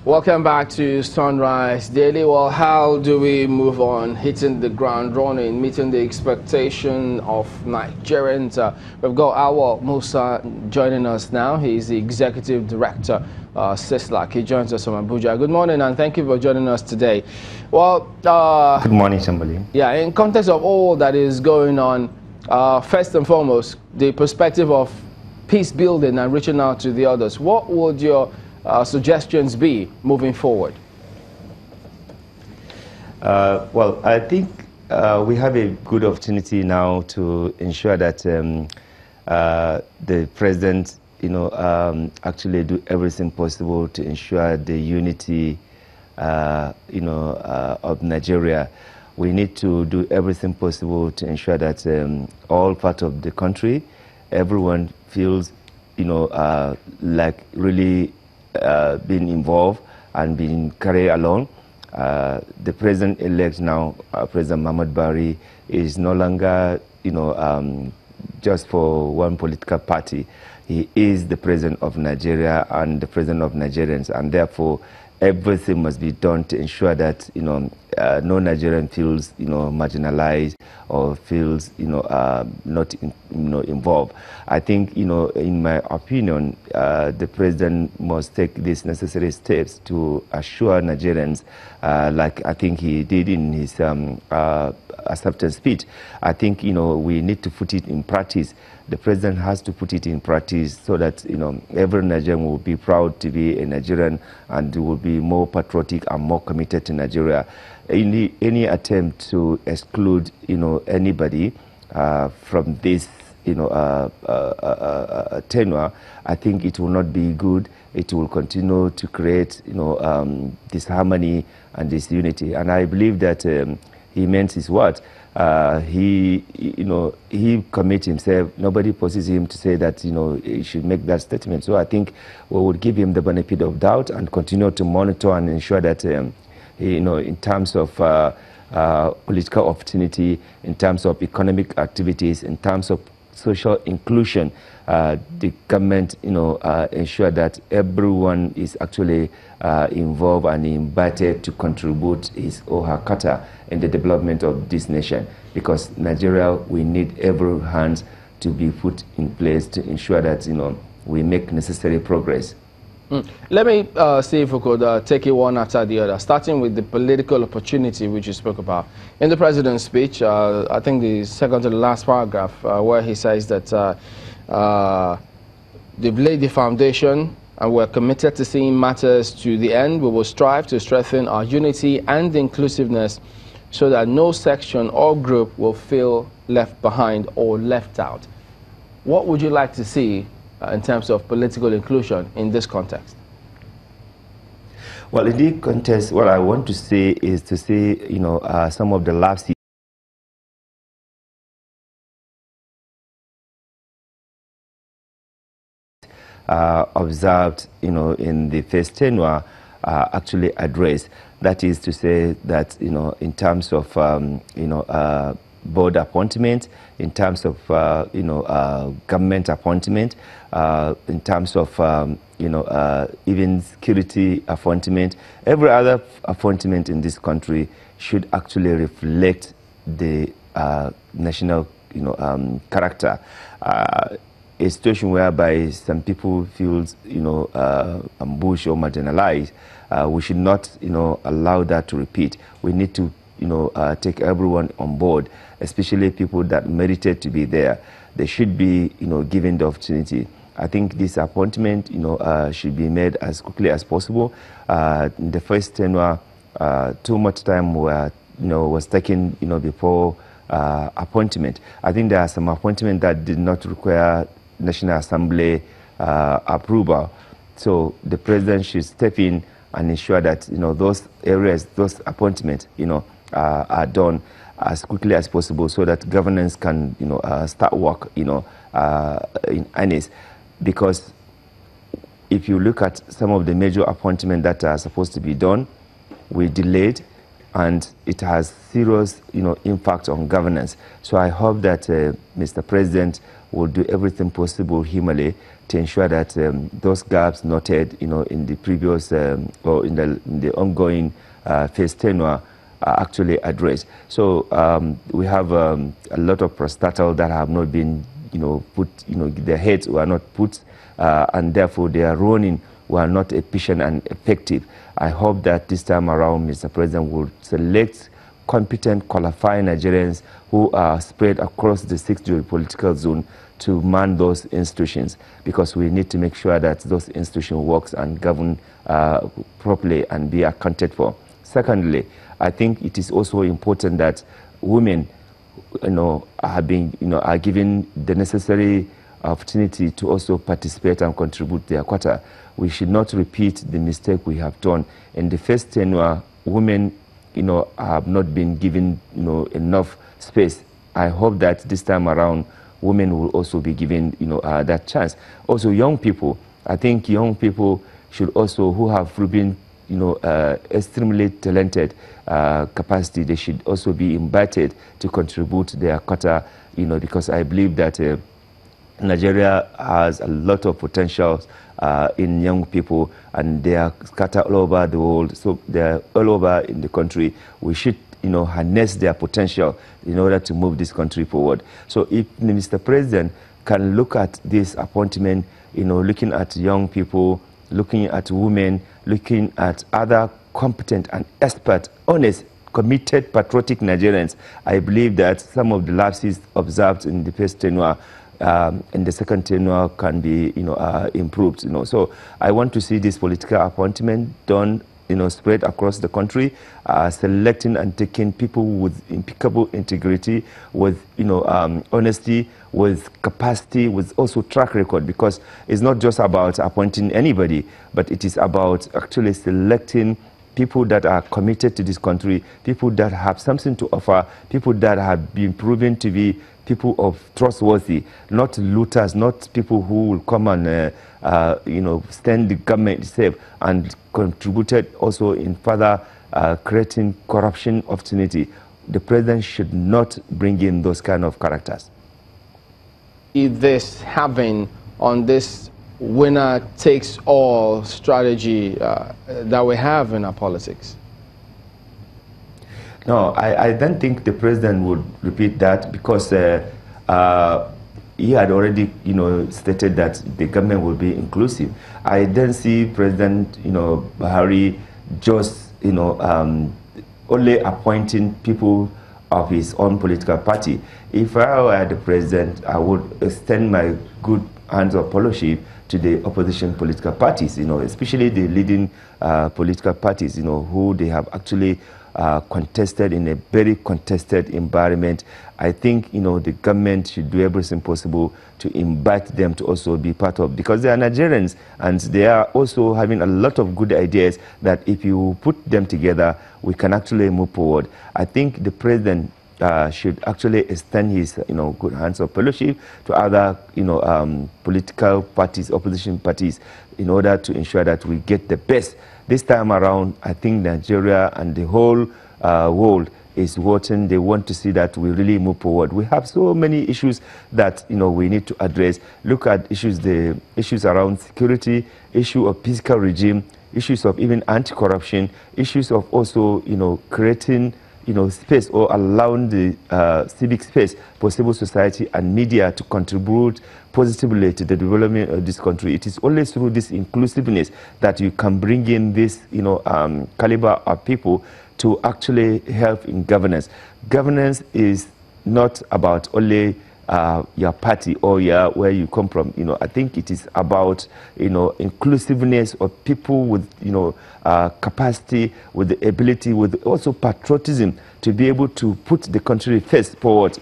Welcome back to Sunrise Daily. Well, how do we move on, hitting the ground running, meeting the expectation of Nigerians? We've got Awal Musa joining us now. He's the Executive Director, CISLAC. He joins us from Abuja. Good morning and thank you for joining us today. Well, good morning, Shambali. Yeah, in context of all that is going on, first and foremost, the perspective of peace building and reaching out to the others. What would your suggestions be moving forward? Well, I think we have a good opportunity now to ensure that the president, actually do everything possible to ensure the unity, of Nigeria. We need to do everything possible to ensure that all parts of the country, everyone feels, like really being involved and being carried along. The president-elect now, President Muhammad Buhari, is no longer, just for one political party. He is the president of Nigeria and the president of Nigerians, and therefore everything must be done to ensure that no Nigerian feels marginalized or feels not involved. I think in my opinion, the president must take these necessary steps to assure Nigerians, like I think he did in his acceptance speech. I think we need to put it in practice. The president has to put it in practice so that every Nigerian will be proud to be a Nigerian and will be more patriotic and more committed to Nigeria. Any attempt to exclude anybody from this tenure, I think it will not be good. It will continue to create this harmony and this unity. And I believe that he meant his word. He commits himself. Nobody forces him to say that he should make that statement. So I think we would give him the benefit of doubt and continue to monitor and ensure that in terms of political opportunity, in terms of economic activities, in terms of social inclusion, the government ensure that everyone is actually involved and invited to contribute his or her quota in the development of this nation, because Nigeria, we need every hand to be put in place to ensure that we make necessary progress. Let me see if we could take it one after the other, starting with the political opportunity which you spoke about. In the president's speech, I think the second to the last paragraph, where he says that they've laid the foundation and we're committed to seeing matters to the end. We will strive to strengthen our unity and inclusiveness so that no section or group will feel left behind or left out. What would you like to see in terms of political inclusion in this context? Well, in this context, what I want to say is to see, some of the lapses observed, in the first tenure actually addressed. That is to say that, in terms of, board appointment, in terms of government appointment, in terms of even security appointment, every other appointment in this country should actually reflect the national character. A situation whereby some people feel ambushed or marginalized, we should not allow that to repeat. We need to take everyone on board, especially people that merited to be there. They should be, given the opportunity. I think this appointment, should be made as quickly as possible. In the first tenure, too much time was taken, before appointment. I think there are some appointments that did not require National Assembly approval. So the president should step in and ensure that those areas, those appointments, are done as quickly as possible, so that governance can start work in earnest. Because if you look at some of the major appointments that are supposed to be done, we delayed, and it has serious, impact on governance. So I hope that Mr. President will do everything possible humanly to ensure that those gaps noted, in the previous or in the ongoing phase tenure are actually addressed. So we have a lot of parastatals that have not been, put, their heads were not put, and therefore their running were not efficient and effective. I hope that this time around, Mr. President will select competent, qualified Nigerians who are spread across the 6 geopolitical zone to man those institutions, because we need to make sure that those institutions works and govern properly and be accounted for. Secondly, I think it is also important that women, are given the necessary opportunity to also participate and contribute their quota. We should not repeat the mistake we have done. In the first tenure, women, have not been given, enough space. I hope that this time around, women will also be given, that chance. Also, young people. I think young people should also, who have proven, extremely talented capacity, they should also be invited to contribute their quota, because I believe that Nigeria has a lot of potential in young people, and they are scattered all over the world. So they're all over in the country. We should, harness their potential in order to move this country forward. So if Mr. President can look at this appointment, looking at young people, looking at women, looking at other competent and expert, honest, committed, patriotic Nigerians, I believe that some of the lapses observed in the first tenure and the second tenure can be, improved. So I want to see this political appointment done, spread across the country, selecting and taking people with impeccable integrity, with, honesty, with capacity, with also track record, because it's not just about appointing anybody, but it is about actually selecting people that are committed to this country, people that have something to offer, people that have been proven to be people of trustworthy, not looters, not people who will come and stand the government safe, and contributed also in further creating corruption opportunity. The president should not bring in those kind of characters. Is this having on this winner-takes-all strategy that we have in our politics? No, I don't think the president would repeat that, because he had already, stated that the government will be inclusive. I don't see President, Buhari just, only appointing people of his own political party. If I were the president, I would extend my good hands of fellowship to the opposition political parties, especially the leading political parties, who they have actually contested in a very contested environment. I think, the government should do everything possible to invite them to also be part of, because they are Nigerians and they are also having a lot of good ideas that if you put them together, we can actually move forward. I think the president should actually extend his, good hands of fellowship to other, political parties, opposition parties, in order to ensure that we get the best. This time around, I think Nigeria and the whole world is watching. They want to see that we really move forward. We have so many issues that, we need to address. Look at issues, the issues around security, issue of fiscal regime, issues of even anti-corruption, issues of also, creating, space or allowing the civic space for civil society and media to contribute positively to the development of this country. It is only through this inclusiveness that you can bring in this, caliber of people to actually help in governance. Governance is not about only your party or where you come from. I think it is about, inclusiveness of people with, capacity, with the ability, with also patriotism to be able to put the country first forward,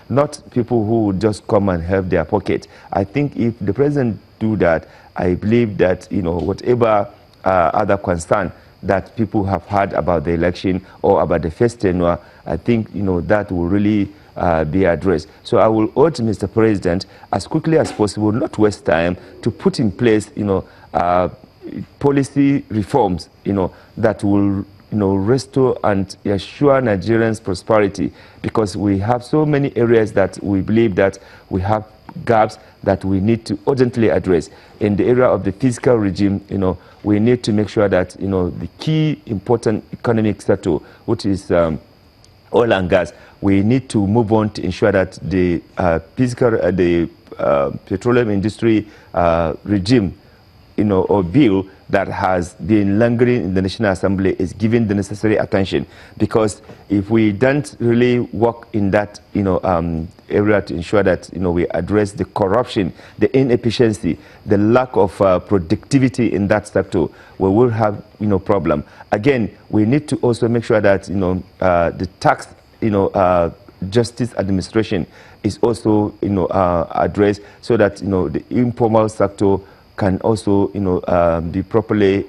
not people who would just come and help their pocket. I think if the president do that, I believe that, whatever other concern that people have had about the election or about the first tenure, I think, that will really be addressed. So I will urge Mr. President, as quickly as possible, not waste time, to put in place, policy reforms, that will restore and assure Nigerians' prosperity, because we have so many areas that we believe that we have gaps that we need to urgently address. In the area of the fiscal regime, we need to make sure that, the key important economic sector, which is oil and gas, we need to move on to ensure that the petroleum industry regime, or bill that has been lingering in the National Assembly is given the necessary attention. Because if we don't really work in that, area to ensure that, we address the corruption, the inefficiency, the lack of productivity in that sector, we will have, problem. Again, we need to also make sure that, the tax, justice administration is also, addressed, so that, the informal sector can also, be properly,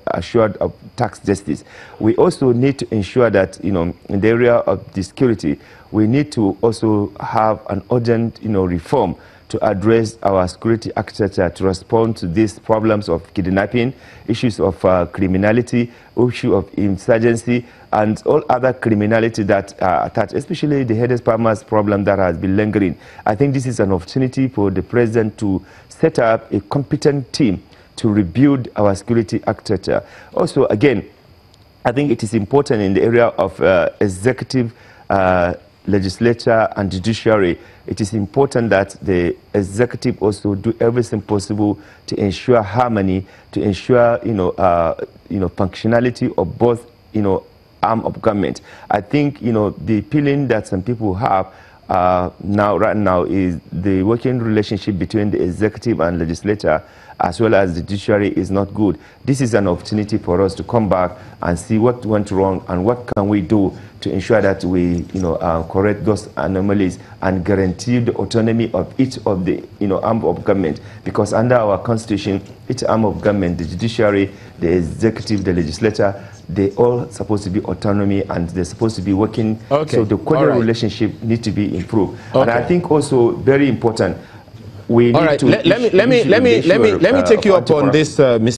assured of tax justice. We also need to ensure that, in the area of the security, we need to also have an urgent, reform to address our security architecture to respond to these problems of kidnapping, issues of criminality, issue of insurgency, and all other criminality that are attached, especially the headless farmers problem that has been lingering. I think this is an opportunity for the president to set up a competent team to rebuild our security architecture. Also, again, I think it is important in the area of executive, legislature and judiciary. It is important that the executive also do everything possible to ensure harmony, to ensure functionality of both arm of government. I think the feeling that some people have right now is the working relationship between the executive and legislature as well as the judiciary is not good. This is an opportunity for us to come back and see what went wrong and what can we do to ensure that we correct those anomalies and guarantee the autonomy of each of the arm of government. Because under our constitution, each arm of government, the judiciary, the executive, the legislature, they all supposed to be autonomy and they're supposed to be working. Okay. So the cordial relationship needs to be improved. Okay. And I think also very important, we need to let me take you up on this, Mr.